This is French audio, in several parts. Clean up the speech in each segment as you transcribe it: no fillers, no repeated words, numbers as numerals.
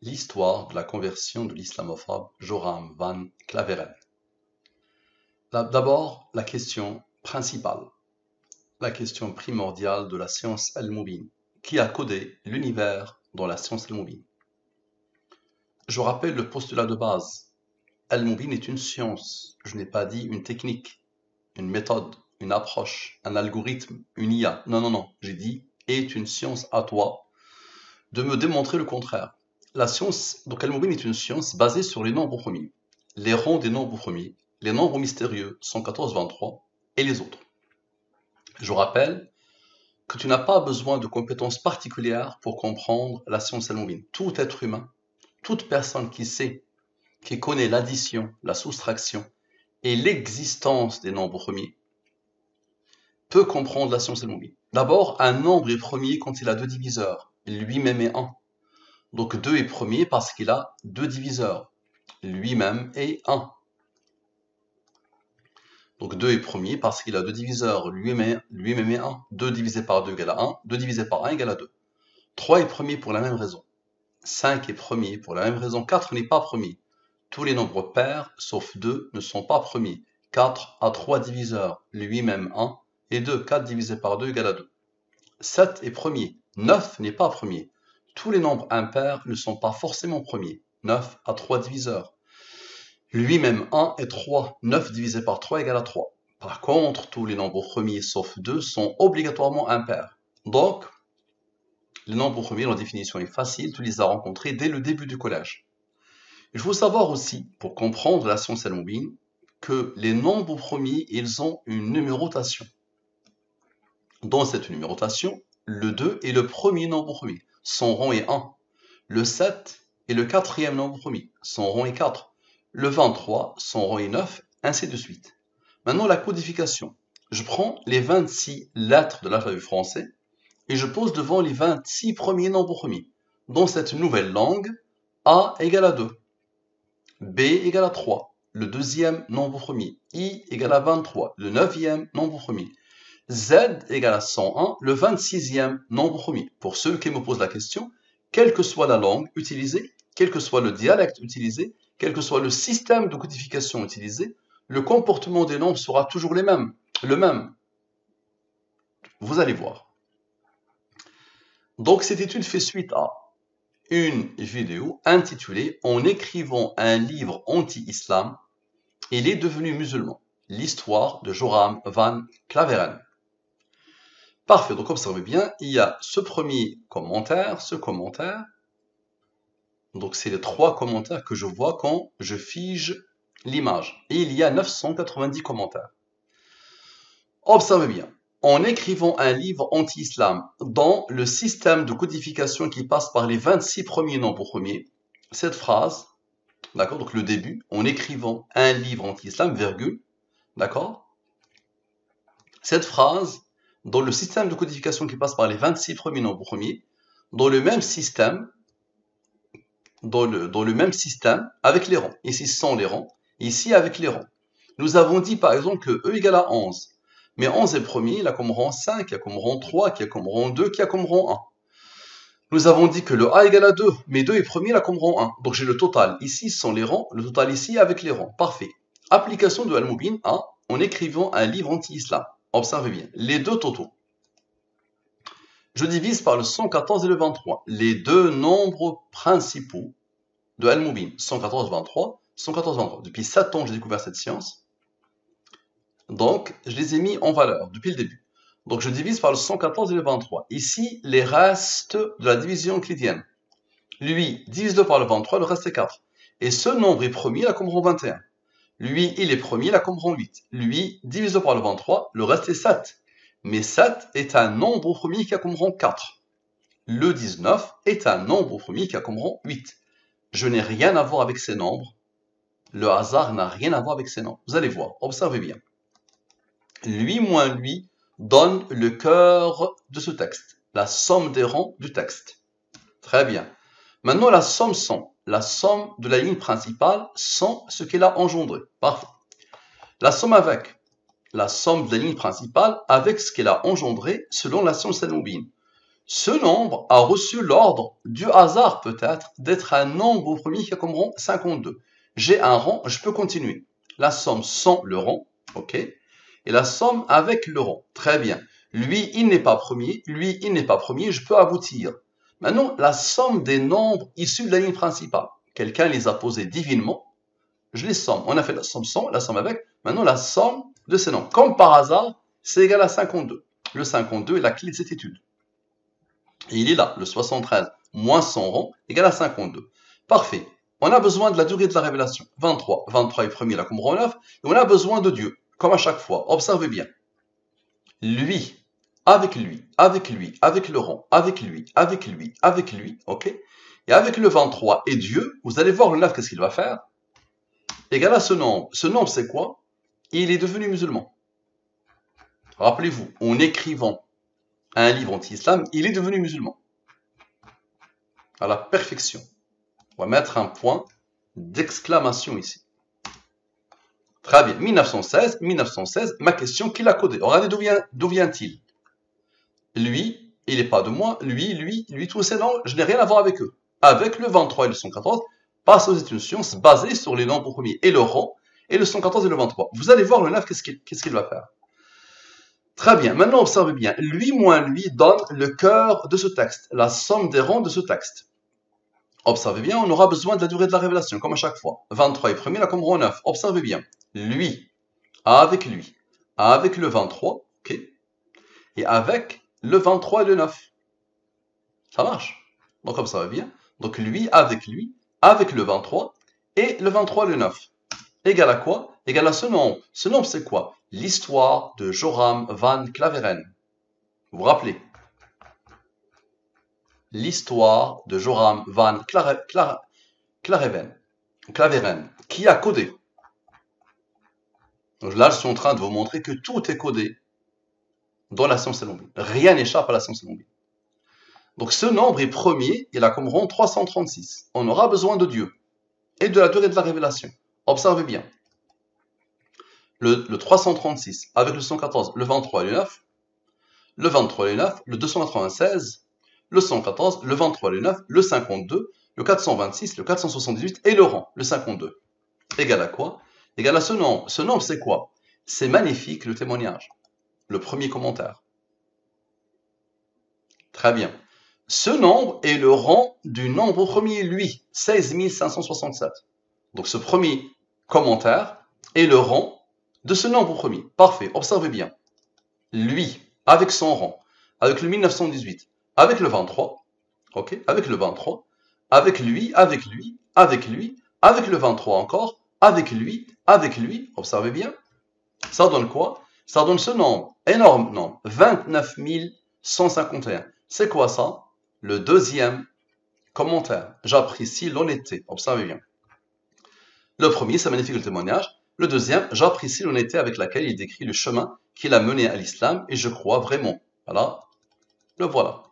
L'histoire de la conversion de l'islamophobe Joram van Claveren. D'abord, la question principale, la question primordiale de la science Al-Mubin. Qui a codé l'univers dans la science Al-Mubin? Je rappelle le postulat de base. Al-Mubin est une science. Je n'ai pas dit une technique, une méthode, une approche, un algorithme, une IA. Non, non, non. J'ai dit est une science à toi de me démontrer le contraire. La science, donc Al-Mubin est une science basée sur les nombres premiers, les rangs des nombres premiers, les nombres mystérieux 114, 23 et les autres. Je rappelle que tu n'as pas besoin de compétences particulières pour comprendre la science Al-Mubin. Tout être humain, toute personne qui sait, qui connaît l'addition, la soustraction et l'existence des nombres premiers peut comprendre la science Al-Mubin. D'abord, un nombre est premier quand il a deux diviseurs, lui-même est 1. Donc 2 est premier parce qu'il a deux diviseurs, lui-même est 1. Donc 2 est premier parce qu'il a deux diviseurs, lui-même est 1. 2 divisé par 2 égale à 1, 2 divisé par 1 égale à 2. 3 est premier pour la même raison. 5 est premier pour la même raison. 4 n'est pas premier. Tous les nombres pairs, sauf 2, ne sont pas premiers. 4 a 3 diviseurs, lui-même 1, et 2, 4 divisé par 2 égale à 2. 7 est premier. 9 n'est pas premier. Tous les nombres impairs ne sont pas forcément premiers. 9 a 3 diviseurs. Lui-même 1 et 3. 9 divisé par 3 égale à 3. Par contre, tous les nombres premiers sauf 2 sont obligatoirement impairs. Donc, les nombres premiers, leur définition est facile, tu les as rencontrés dès le début du collège. Il faut savoir aussi, pour comprendre la science Al-Mubin, que les nombres premiers, ils ont une numérotation. Dans cette numérotation, le 2 est le premier nombre premier. Son rang est 1. Le 7 est le quatrième nombre premier. Son rang est 4. Le 23, son rang est 9, ainsi de suite. Maintenant, la codification. Je prends les 26 lettres de l'alphabet français et je pose devant les 26 premiers nombres premiers. Dans cette nouvelle langue, A égale à 2, B égale à 3, le deuxième nombre premier, I égale à 23, le neuvième nombre premier, Z égale à 101, le 26e nombre premier. Pour ceux qui me posent la question, quelle que soit la langue utilisée, quel que soit le dialecte utilisé, quel que soit le système de codification utilisé, le comportement des nombres sera toujours le même. Vous allez voir. Donc cette étude fait suite à une vidéo intitulée « En écrivant un livre anti-islam, il est devenu musulman. L'histoire de Joram van Claveren ». Parfait, donc observez bien, il y a ce premier commentaire, ce commentaire. Donc c'est les 3 commentaires que je vois quand je fige l'image. Et il y a 990 commentaires. Observez bien, en écrivant un livre anti-islam dans le système de codification qui passe par les 26 premiers nombres premiers, cette phrase, d'accord, donc le début, en écrivant un livre anti-islam, virgule, d'accord, cette phrase, dans le système de codification qui passe par les 26 premiers nombres premiers, dans le même système, avec les rangs. Ici sans les rangs, ici avec les rangs. Nous avons dit par exemple que E égale à 11. Mais 11 est premier, il a comme rang 5, il a comme rang 3, qui a comme rang 2, qui a comme rang 1. Nous avons dit que le A égale à 2, mais 2 est premier, il a comme rang 1. Donc j'ai le total ici sans les rangs, le total ici avec les rangs. Parfait. Application de Al-Mubin en écrivant un livre anti-islam. Observez bien, les deux totaux. Je divise par le 114 et le 23, les deux nombres principaux de Al-Mubin, 114, 23, 114, 23. Depuis 7 ans, j'ai découvert cette science. Donc, je les ai mis en valeur depuis le début. Donc, je divise par le 114 et le 23. Ici, les restes de la division euclidienne. Lui, divise-le par le 23, le reste est 4. Et ce nombre est premier, il a comme rang 21. Lui, il est premier, il a comme rang 8. Lui, divise-le par le 23, le reste est 7. Mais 7 est un nombre premier qui a comme rang 4. Le 19 est un nombre premier qui a comme rang 8. Je n'ai rien à voir avec ces nombres. Le hasard n'a rien à voir avec ces nombres. Vous allez voir, observez bien. Lui moins lui donne le cœur de ce texte, la somme des rangs du texte. Très bien. Maintenant, la somme de la ligne principale sans ce qu'elle a engendré. Parfait. La somme de la ligne principale avec ce qu'elle a engendré selon la science Al-Mubin. Ce nombre a reçu l'ordre du hasard peut-être d'être un nombre premier qui a comme rang 52. J'ai un rang, je peux continuer. La somme sans le rang, ok, et la somme avec le rang. Très bien. Lui, il n'est pas premier. Lui, il n'est pas premier. Je peux aboutir. Maintenant, la somme des nombres issus de la ligne principale. Quelqu'un les a posés divinement. Je les somme. On a fait la somme sans, la somme avec. Maintenant, la somme de ces nombres. Comme par hasard, c'est égal à 52. Le 52 est la clé de cette étude. Et il est là, le 73 moins son rang égale à 52. Parfait. On a besoin de la durée de la révélation. 23. 23 est premier, là, comme rang 9. Et on a besoin de Dieu, comme à chaque fois. Observez bien. Lui, avec lui, avec lui, avec le rang, avec lui, avec lui, avec lui, ok? Et avec le 23 et Dieu, vous allez voir le 9, qu'est-ce qu'il va faire? Égal à ce nombre. Ce nombre, c'est quoi? Il est devenu musulman. Rappelez-vous, en écrivant un livre anti-islam, il est devenu musulman. À la perfection. On va mettre un point d'exclamation ici. Très bien. 1916, ma question, qui l'a codé? Regardez d'où vient-il? Lui, il n'est pas de moi. Lui, tous ces noms, je n'ai rien à voir avec eux. Avec le 23 et le 114, passe aux études de sciences basées sur les nombres premiers et le rang, et le 114 et le 23. Vous allez voir le 9, qu'est-ce qu'il va faire? Très bien, maintenant observez bien. Lui moins lui donne le cœur de ce texte, la somme des rangs de ce texte. Observez bien, on aura besoin de la durée de la révélation, comme à chaque fois. 23 est premier, là comme rang 9. Observez bien. Lui, avec le 23, ok, et avec le 23 et le 9. Ça marche. Donc observez bien. Donc lui, avec le 23, et le 23 et le 9. Égal à quoi? Égal à ce nombre. Ce nombre, c'est quoi? L'histoire de Joram van Claveren. Vous vous rappelez? L'histoire de Joram van Claveren, qui a codé. Donc là, je suis en train de vous montrer que tout est codé dans la science colombie. Rien n'échappe à la science colombie. Donc ce nombre est premier, il a comme rang 336. On aura besoin de Dieu et de la durée de la révélation. Observez bien. Le 336 avec le 114, le 23 et le 9, le 23 et le 9, le 296, le 114, le 23 et le 9, le 52, le 426, le 478 et le rang, le 52. Égal à quoi? Égal à ce nombre. Ce nombre, c'est quoi? C'est magnifique, le témoignage. Le premier commentaire. Très bien. Ce nombre est le rang du nombre premier, lui, 16 567. Donc ce premier commentaire est le rang de ce nombre premier. Parfait, observez bien. Lui, avec son rang, avec le 1918, avec le 23, ok, avec le 23, avec lui, avec le 23 encore, avec lui, observez bien. Ça donne quoi? Ça donne ce nombre, énorme nombre, 29 151. C'est quoi ça? Le deuxième commentaire. J'apprécie l'honnêteté. Observez bien. Le premier, c'est magnifique le témoignage. Le deuxième, j'apprécie l'honnêteté avec laquelle il décrit le chemin qu'il a mené à l'islam et je crois vraiment. Voilà. Le voilà.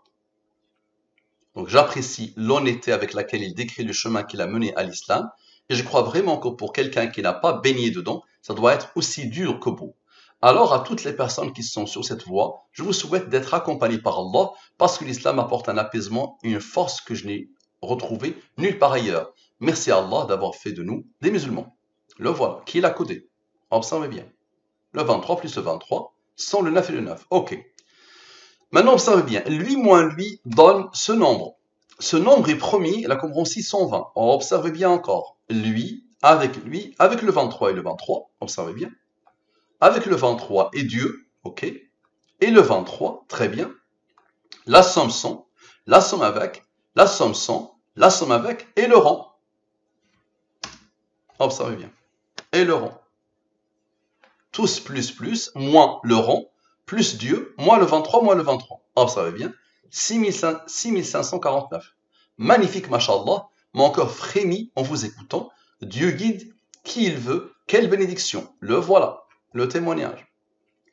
Donc j'apprécie l'honnêteté avec laquelle il décrit le chemin qu'il a mené à l'islam et je crois vraiment que pour quelqu'un qui n'a pas baigné dedans, ça doit être aussi dur que beau. Alors à toutes les personnes qui sont sur cette voie, je vous souhaite d'être accompagnés par Allah parce que l'islam apporte un apaisement et une force que je n'ai retrouvée nulle part ailleurs. Merci à Allah d'avoir fait de nous des musulmans. Le voilà, qui l'a codé. Observez bien. Le 23 plus le 23, sans le 9 et le 9. Ok. Maintenant, observez bien. Lui moins lui donne ce nombre. Ce nombre est premier, il a comme rang 620. Observez bien encore. Lui, avec le 23 et le 23. Observez bien. Avec le 23 et Dieu, ok. Et le 23, très bien. La somme sans, la somme avec, la somme sans, la somme avec, et le rang. Observez bien. Et le rang. Tous plus, moins le rang, plus Dieu, moins le 23, moins le 23. Observez bien. 6549. Magnifique, mashallah. Mon cœur frémit en vous écoutant. Dieu guide qui il veut. Quelle bénédiction. Le voilà. Le témoignage.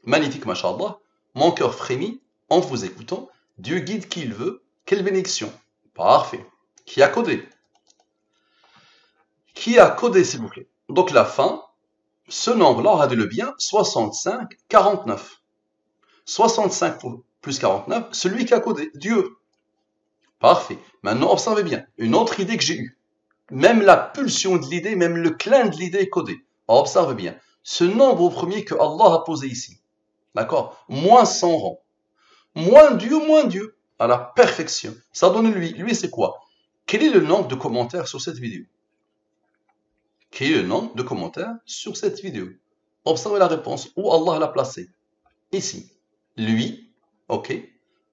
Magnifique, mashallah. Mon cœur frémit en vous écoutant. Dieu guide qui il veut. Quelle bénédiction. Parfait. Qui a codé? Qui a codé, s'il vous plaît? Donc la fin, ce nombre-là, regardez-le bien, 65, 49. 65 plus 49, celui qui a codé, Dieu. Parfait. Maintenant, observez bien, une autre idée que j'ai eue. Même la pulsion de l'idée, même le clin de l'idée est codé. Alors, observez bien, ce nombre premier que Allah a posé ici, d'accord, moins 100 rangs, moins Dieu, à la perfection. Ça donne lui. Lui, c'est quoi? Quel est le nombre de commentaires sur cette vidéo? Quel est le nombre de commentaires sur cette vidéo? Observez la réponse, où Allah l'a placé. Ici. Lui, ok,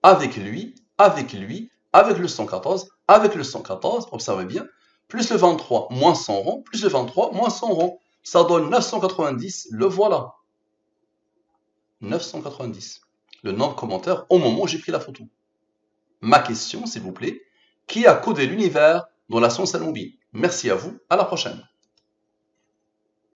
avec lui, avec lui, avec le 114, avec le 114, observez bien, plus le 23, moins 100 rangs, plus le 23, moins 100 rangs. Ça donne 990, le voilà. 990. Le nombre de commentaires au moment où j'ai pris la photo. Ma question, s'il vous plaît, qui a codé l'univers dans la science al-Mubin? Merci à vous, à la prochaine.